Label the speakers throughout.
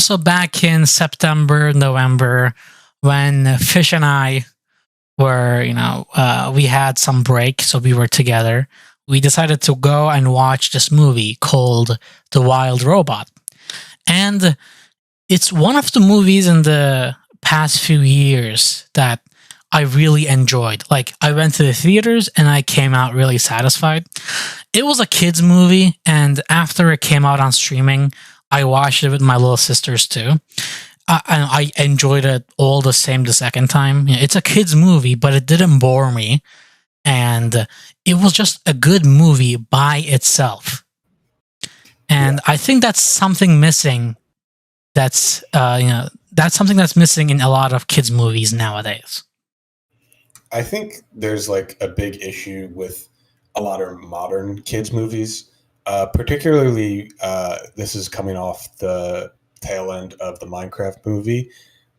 Speaker 1: So back in September, November, when Fish and I were, we had some break, so we were together. We decided to go and watch this movie called The Wild Robot. And it's one of the movies in the past few years that I really enjoyed. Like, I went to the theaters and I came out really satisfied. It was a kids' movie, and after it came out on streaming, I watched it with my little sisters too. And I enjoyed it all the same the second time. It's a kids' movie, but it didn't bore me, and it was just a good movie by itself.
Speaker 2: Yeah.
Speaker 1: And I think that's something missing. That's something that's missing in a lot of kids' movies nowadays.
Speaker 2: I think there's like a big issue with a lot of modern kids movies, particularly this is coming off the tail end of the Minecraft movie,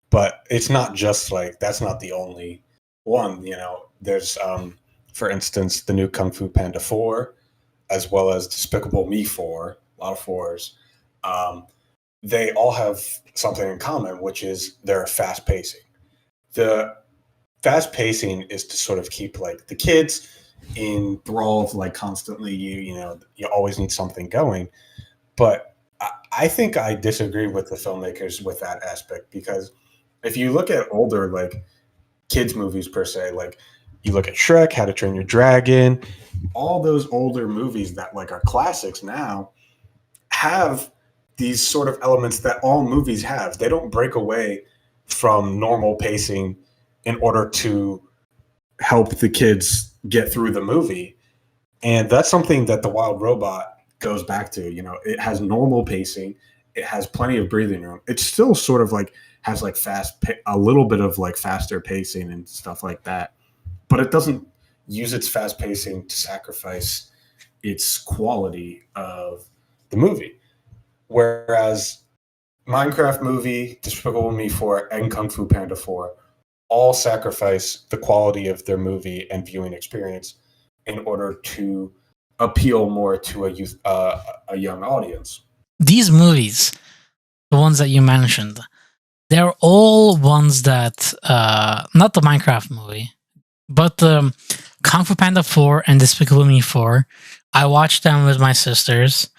Speaker 2: but it's not just like that's not the only one. There's for instance the new Kung Fu Panda 4, as well as Despicable Me 4, a lot of fours. Um, they all have something in common, which is they're fast pacing. The fast pacing is to sort of keep like the kids enthralled, like constantly. You always need something going. But I think I disagree with the filmmakers with that aspect, because if you look at older like kids movies per se, like you look at Shrek, How to Train Your Dragon, all those older movies that like are classics now have these sort of elements that all movies have. They don't break away from normal pacing in order to help the kids get through the movie. And that's something that The Wild Robot goes back to. It has normal pacing, it has plenty of breathing room. It still sort of like has like a little bit of like faster pacing and stuff like that, but it doesn't use its fast pacing to sacrifice its quality of the movie. Whereas Minecraft movie, Despicable Me 4, and Kung Fu Panda 4 all sacrifice the quality of their movie and viewing experience in order to appeal more to a young audience.
Speaker 1: These movies, the ones that you mentioned, they're all ones that, not the Minecraft movie, but the Kung Fu Panda 4 and Despicable Me 4, I watched them with my sisters,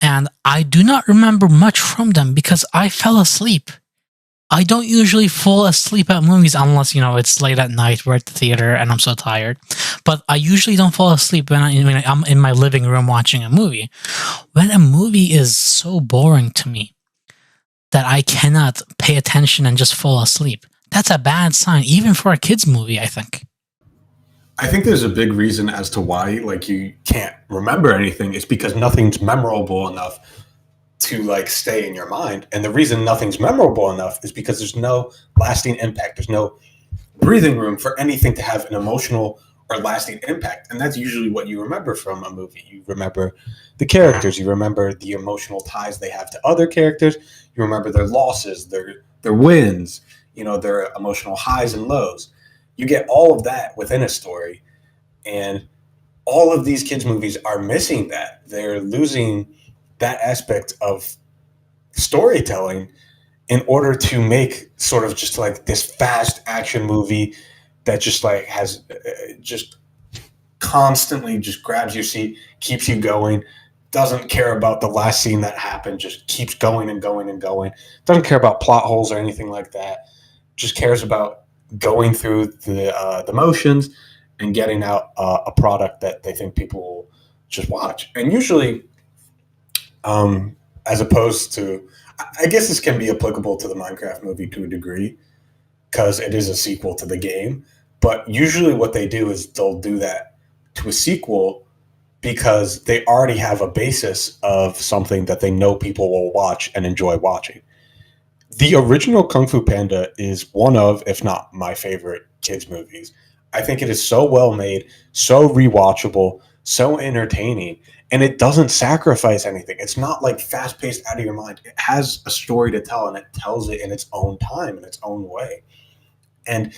Speaker 1: and I do not remember much from them because I fell asleep. I don't usually fall asleep at movies unless, it's late at night, we're at the theater, and I'm so tired. But I usually don't fall asleep when I'm in my living room watching a movie. When a movie is so boring to me that I cannot pay attention and just fall asleep, that's a bad sign, even for a kid's movie, I think.
Speaker 2: I think there's a big reason as to why like you can't remember anything. It's because nothing's memorable enough to like stay in your mind. And the reason nothing's memorable enough is because there's no lasting impact. There's no breathing room for anything to have an emotional or lasting impact. And that's usually what you remember from a movie. You remember the characters, you remember the emotional ties they have to other characters, you remember their losses, their wins, their emotional highs and lows. You get all of that within a story. And all of these kids' movies are missing that. They're losing that aspect of storytelling in order to make sort of just like this fast action movie that just like has just constantly just grabs your seat, keeps you going, doesn't care about the last scene that happened, just keeps going and going and going, doesn't care about plot holes or anything like that, just cares about going through the motions and getting out a product that they think people will just watch. And usually as opposed to, I guess this can be applicable to the Minecraft movie to a degree because it is a sequel to the game. But usually what they do is they'll do that to a sequel because they already have a basis of something that they know people will watch and enjoy watching. The original Kung Fu Panda is one of, if not my favorite kids movies. I think it is so well made, so rewatchable, so entertaining, and it doesn't sacrifice anything. It's not like fast paced out of your mind. It has a story to tell, and it tells it in its own time, in its own way. And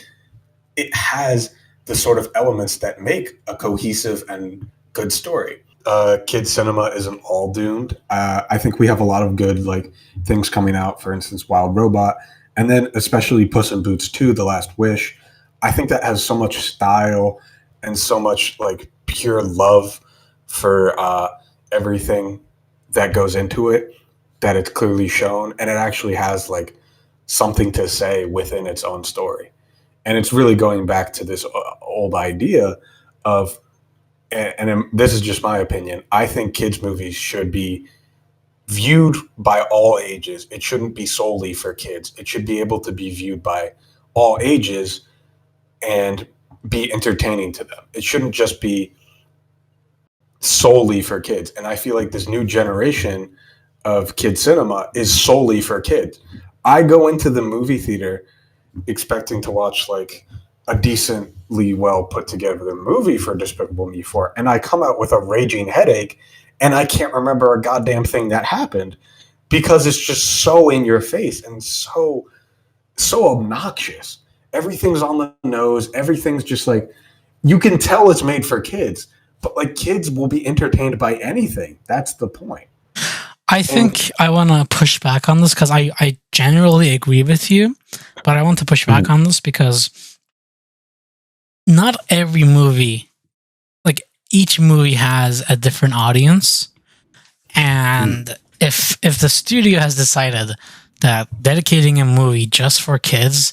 Speaker 2: it has the sort of elements that make a cohesive and good story. kids cinema isn't all doomed. I think we have a lot of good like things coming out. For instance, Wild Robot, and then especially Puss in Boots 2: The Last Wish. I think that has so much style and so much like pure love for everything that goes into it that it's clearly shown, and it actually has like something to say within its own story. And it's really going back to this old idea of, and this is just my opinion, I think kids movies should be viewed by all ages. It shouldn't be solely for kids. It should be able to be viewed by all ages and be entertaining to them. It shouldn't just be solely for kids. And I feel like this new generation of kid cinema is solely for kids. I go into the movie theater expecting to watch like a decently well put together movie for Despicable Me 4, and I come out with a raging headache, and I can't remember a goddamn thing that happened because it's just so in your face and so obnoxious. Everything's on the nose. Everything's just like, you can tell it's made for kids, but like kids will be entertained by anything. That's the point.
Speaker 1: I think I want to push back on this because I generally agree with you, but I want to push back on this because not every movie, like each movie has a different audience. And if the studio has decided that dedicating a movie just for kids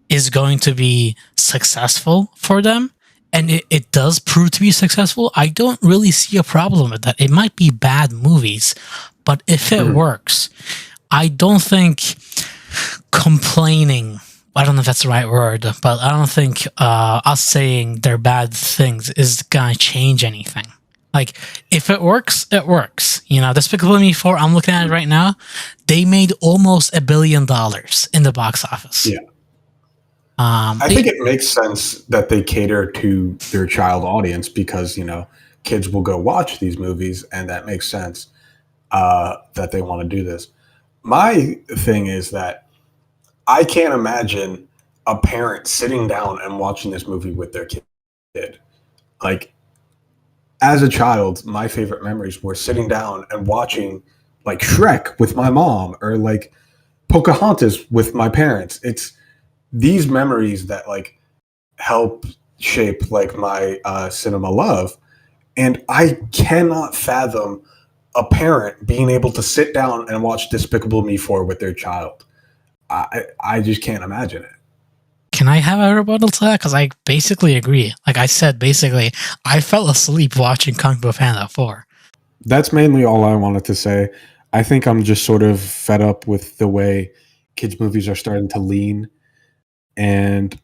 Speaker 1: is going to be successful for them, and it does prove to be successful, I don't really see a problem with that. It might be bad movies, but if it works, I don't think complaining, I don't know if that's the right word, but I don't think us saying they're bad things is going to change anything. Like, if it works, it works. You know, Despicable Me 4, I'm looking at it right now, they made almost $1 billion in the box office.
Speaker 2: Yeah. I think it makes sense that they cater to their child audience because, you know, kids will go watch these movies, and that makes sense that they want to do this. My thing is that I can't imagine a parent sitting down and watching this movie with their kid. Like, as a child, my favorite memories were sitting down and watching like Shrek with my mom or like Pocahontas with my parents. It's these memories that like help shape like my cinema love. And I cannot fathom a parent being able to sit down and watch Despicable Me 4 with their child. I just can't imagine it.
Speaker 1: Can I have a rebuttal to that? Because I basically agree. Like I said, basically, I fell asleep watching Kung Fu Panda 4.
Speaker 2: That's mainly all I wanted to say. I think I'm just sort of fed up with the way kids' movies are starting to lean. And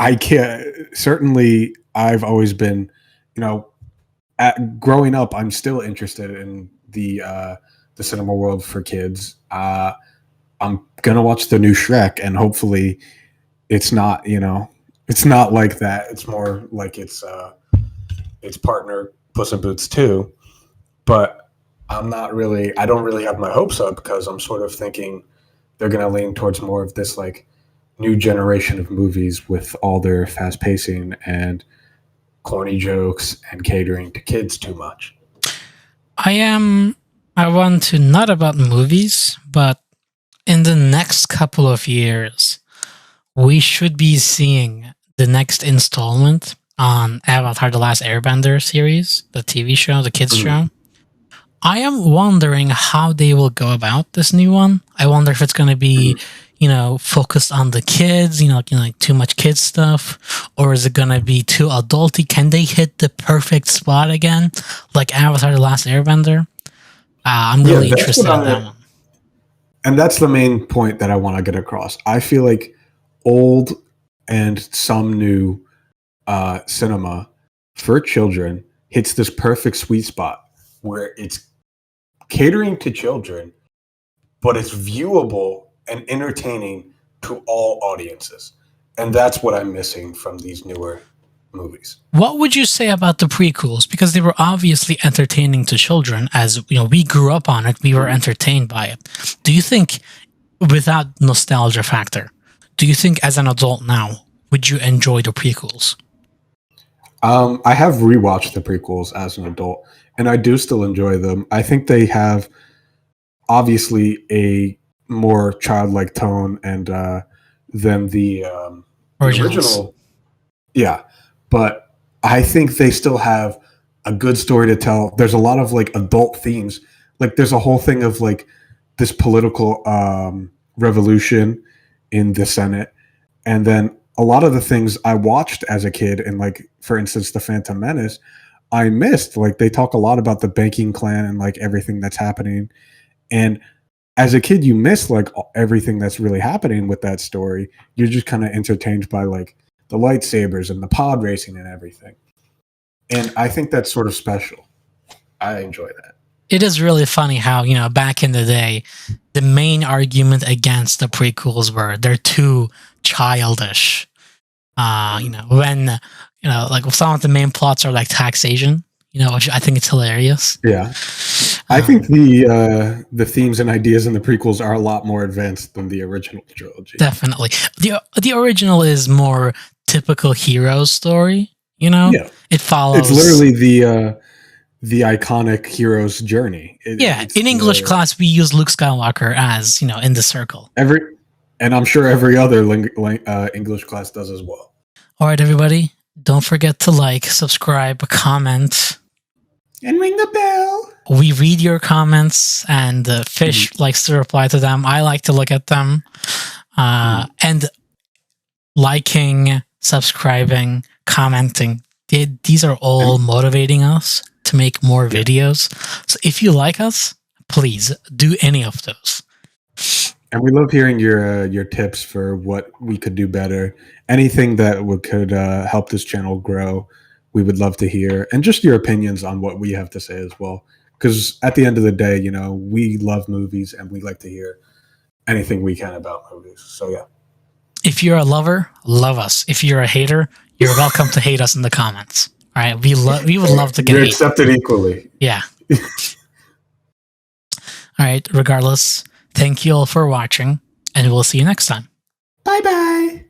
Speaker 2: I can't, certainly, I've always been, you know, growing up, I'm still interested in the cinema world for kids. I'm gonna watch the new Shrek, and hopefully, it's not, you know, it's not like that. It's more like its partner Puss in Boots 2. But I don't really have my hopes up because I'm sort of thinking they're gonna lean towards more of this like new generation of movies with all their fast pacing and corny jokes and catering to kids too much.
Speaker 1: I want to, not about movies, but in the next couple of years, we should be seeing the next installment on Avatar: The Last Airbender series, the TV show, the kids show. I am wondering how they will go about this new one. I wonder if it's going to be, you know, focused on the kids, you know, like too much kids stuff, or is it going to be too adulty? Can they hit the perfect spot again, like Avatar: The Last Airbender? I'm really interested in that one.
Speaker 2: And that's the main point that I want to get across. I feel like old and some new cinema for children hits this perfect sweet spot where it's catering to children, but it's viewable and entertaining to all audiences. And that's what I'm missing from these newer movies.
Speaker 1: What would you say about the prequels? Because they were obviously entertaining to children. As you know, we grew up on it, we were entertained by it. Do you think, without nostalgia factor, do you think as an adult now, would you enjoy the prequels?
Speaker 2: I have rewatched the prequels as an adult, and I do still enjoy them. I think they have obviously a more childlike tone and than the
Speaker 1: Originals.
Speaker 2: original. Yeah, but I think they still have a good story to tell. There's a lot of like adult themes. Like there's a whole thing of like this political revolution in the Senate, and then a lot of the things I watched as a kid, and like for instance, The Phantom Menace, I missed. Like they talk a lot about the banking clan and like everything that's happening, and as a kid, you miss like everything that's really happening with that story. You're just kind of entertained by like the lightsabers and the pod racing and everything. And I think that's sort of special. I enjoy that.
Speaker 1: It is really funny how, back in the day, the main argument against the prequels were they're too childish. When, like some of the main plots are like taxation, which I think it's hilarious.
Speaker 2: Yeah. I think the themes and ideas in the prequels are a lot more advanced than the original trilogy.
Speaker 1: Definitely. The original is more typical hero story,
Speaker 2: Yeah.
Speaker 1: It follows.
Speaker 2: It's literally the iconic hero's journey.
Speaker 1: In English class, we use Luke Skywalker as, in the circle.
Speaker 2: And I'm sure every other English class does as well.
Speaker 1: All right, everybody. Don't forget to like, subscribe, comment.
Speaker 2: And ring the bell.
Speaker 1: We read your comments, and Fish likes to reply to them. I like to look at them. And liking, subscribing, commenting. These are all motivating us to make more videos. So if you like us, please do any of those.
Speaker 2: And we love hearing your tips for what we could do better. Anything that could help this channel grow, we would love to hear. And just your opinions on what we have to say as well. Because at the end of the day, we love movies and we like to hear anything we can about movies. So yeah.
Speaker 1: If you're a lover, love us. If you're a hater, you're welcome to hate us in the comments. All right, we would love to get
Speaker 2: You're accepted equally.
Speaker 1: Yeah. All right, regardless, thank you all for watching, and we'll see you next time.
Speaker 2: Bye-bye.